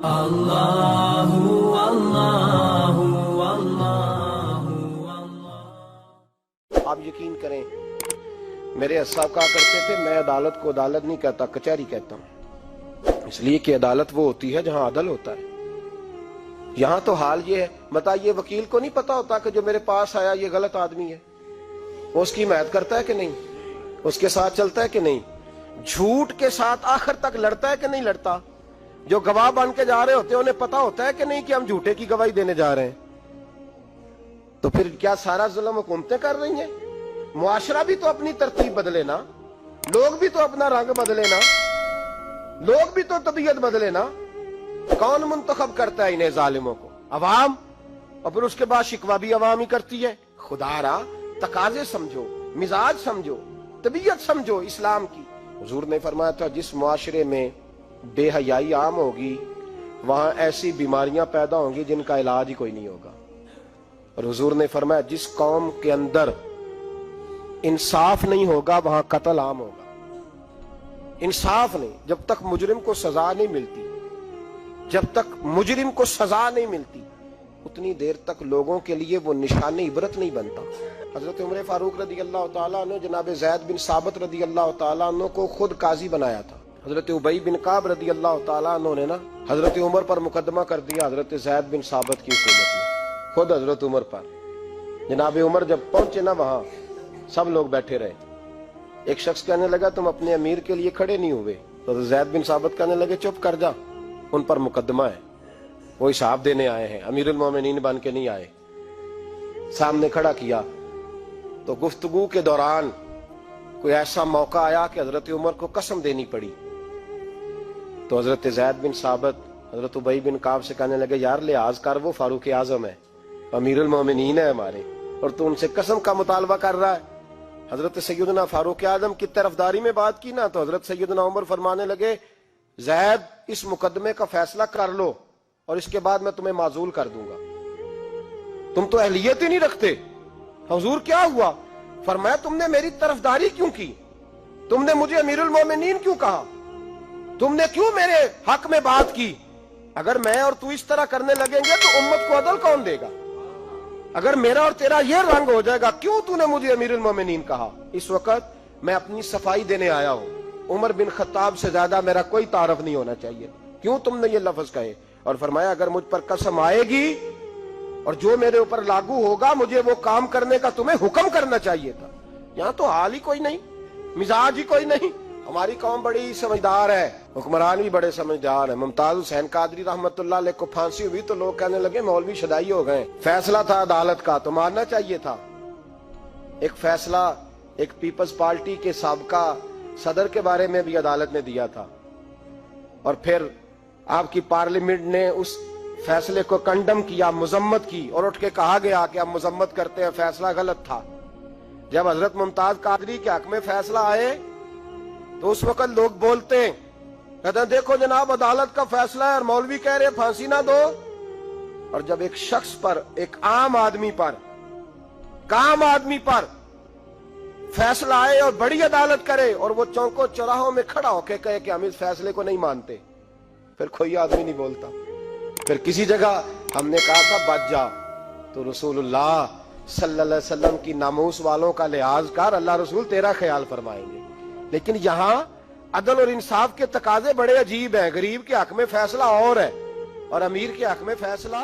اللہ اللہ اللہ۔ آپ یقین کریں، میرے اساتذہ کہا کرتے تھے میں عدالت کو عدالت نہیں کہتا، کچہری کہتا ہوں، اس لیے کہ عدالت وہ ہوتی ہے جہاں عدل ہوتا ہے۔ یہاں تو حال یہ ہے، بتائیے وکیل کو نہیں پتا ہوتا کہ جو میرے پاس آیا یہ غلط آدمی ہے، وہ اس کی حمایت کرتا ہے کہ نہیں، اس کے ساتھ چلتا ہے کہ نہیں، جھوٹ کے ساتھ آخر تک لڑتا ہے کہ نہیں لڑتا، جو گواہ بن کے جا رہے ہوتے ہیں انہیں پتا ہوتا ہے کہ نہیں کہ ہم جھوٹے کی گواہی دینے جا رہے ہیں۔ تو پھر کیا سارا ظلم حکومتیں کر رہی ہیں؟ معاشرہ بھی تو اپنی ترتیب بدلے نا، لوگ بھی تو اپنا رنگ بدلے نا، لوگ بھی تو طبیعت بدلے نا۔ کون منتخب کرتا ہے انہیں ظالموں کو؟ عوام، اور پھر اس کے بعد شکوہ بھی عوام ہی کرتی ہے۔ خدا را تقاضے سمجھو، مزاج سمجھو، طبیعت سمجھو اسلام کی۔ حضور نے فرمایا تھا جس معاشرے میں بے حیائی عام ہوگی وہاں ایسی بیماریاں پیدا ہوں گی جن کا علاج ہی کوئی نہیں ہوگا۔ اور حضور نے فرمایا جس قوم کے اندر انصاف نہیں ہوگا وہاں قتل عام ہوگا۔ انصاف نہیں، جب تک مجرم کو سزا نہیں ملتی، جب تک مجرم کو سزا نہیں ملتی اتنی دیر تک لوگوں کے لیے وہ نشان عبرت نہیں بنتا۔ حضرت عمر فاروق رضی اللہ تعالیٰ عنہ جناب زید بن ثابت رضی اللہ تعالیٰ عنہ کو خود قاضی بنایا تھا۔ حضرت ابی بن کعب رضی اللہ تعالیٰ عنہ نے نا حضرت عمر پر مقدمہ کر دیا حضرت زید بن ثابت کی حکومت میں، خود حضرت عمر پر۔ جناب عمر جب پہنچے نا وہاں سب لوگ بیٹھے رہے، ایک شخص کہنے لگا تم اپنے امیر کے لیے کھڑے نہیں ہوئے، تو زید بن ثابت کہنے لگے چپ کر جا، ان پر مقدمہ ہے، وہ حساب دینے آئے ہیں، امیر المومنین بن کے نہیں آئے۔ سامنے کھڑا کیا تو گفتگو کے دوران کوئی ایسا موقع آیا کہ حضرت عمر کو قسم دینی پڑی، تو حضرت زید بن ثابت حضرت ابی بن کعب سے کہنے لگے یار لحاظ کر، وہ فاروق اعظم ہے، امیر المومنین ہے ہمارے، اور تو ان سے قسم کا مطالبہ کر رہا ہے۔ حضرت سیدنا فاروق اعظم کی طرفداری میں بات کی نا تو حضرت سیدنا عمر فرمانے لگے زید اس مقدمے کا فیصلہ کر لو اور اس کے بعد میں تمہیں معزول کر دوں گا، تم تو اہلیت ہی نہیں رکھتے۔ حضور کیا ہوا؟ فرمایا تم نے میری طرفداری کیوں کی، تم نے مجھے امیر المومنین کیوں کہا، تم نے کیوں میرے حق میں بات کی؟ اگر میں اور تو اس طرح کرنے لگیں گے تو امت کو عدل کون دے گا؟ اگر میرا اور تیرا یہ رنگ ہو جائے گا کیوں تو نے مجھے امیر المومنین کہا؟ اس وقت میں اپنی صفائی دینے آیا ہوں، عمر بن خطاب سے زیادہ میرا کوئی تعارف نہیں ہونا چاہیے، کیوں تم نے یہ لفظ کہے؟ اور فرمایا اگر مجھ پر قسم آئے گی اور جو میرے اوپر لاگو ہوگا مجھے وہ کام کرنے کا تمہیں حکم کرنا چاہیے تھا۔ یہاں تو حال ہی کوئی نہیں، مزاج ہی کوئی نہیں۔ ہماری قوم بڑی سمجھدار ہے، حکمران بھی بڑے سمجھدار ہیں۔ ممتاز حسین قادری رحمت اللہ علیہ کو پھانسی ہوئی تو لوگ کہنے لگے مولوی شدائی ہو گئے، فیصلہ تھا عدالت کا تو ماننا چاہیے تھا۔ ایک فیصلہ ایک پیپلز پارٹی کے سابقہ صدر کے بارے میں بھی عدالت نے دیا تھا، اور پھر آپ کی پارلیمنٹ نے اس فیصلے کو کنڈم کیا، مذمت کی، اور اٹھ کے کہا گیا کہ ہم مذمت کرتے ہیں، فیصلہ غلط تھا۔ جب حضرت ممتاز قادری کے حق میں فیصلہ آئے تو اس وقت لوگ بولتے ہیں، کہتے ہیں دیکھو جناب عدالت کا فیصلہ ہے اور مولوی کہہ رہے پھانسی نہ دو۔ اور جب ایک شخص پر، ایک عام آدمی پر فیصلہ آئے اور بڑی عدالت کرے اور وہ چوکوں چوراہوں میں کھڑا ہو کے کہے کہ ہم اس فیصلے کو نہیں مانتے، پھر کوئی آدمی نہیں بولتا۔ پھر کسی جگہ ہم نے کہا تھا بچ جا، تو رسول اللہ صلی اللہ علیہ وسلم کی ناموس والوں کا لحاظ کر، اللہ رسول تیرا خیال فرمائیں گے۔ لیکن یہاں عدل اور انصاف کے تقاضے بڑے عجیب ہیں، غریب کے حق میں فیصلہ اور ہے اور امیر کے حق میں فیصلہ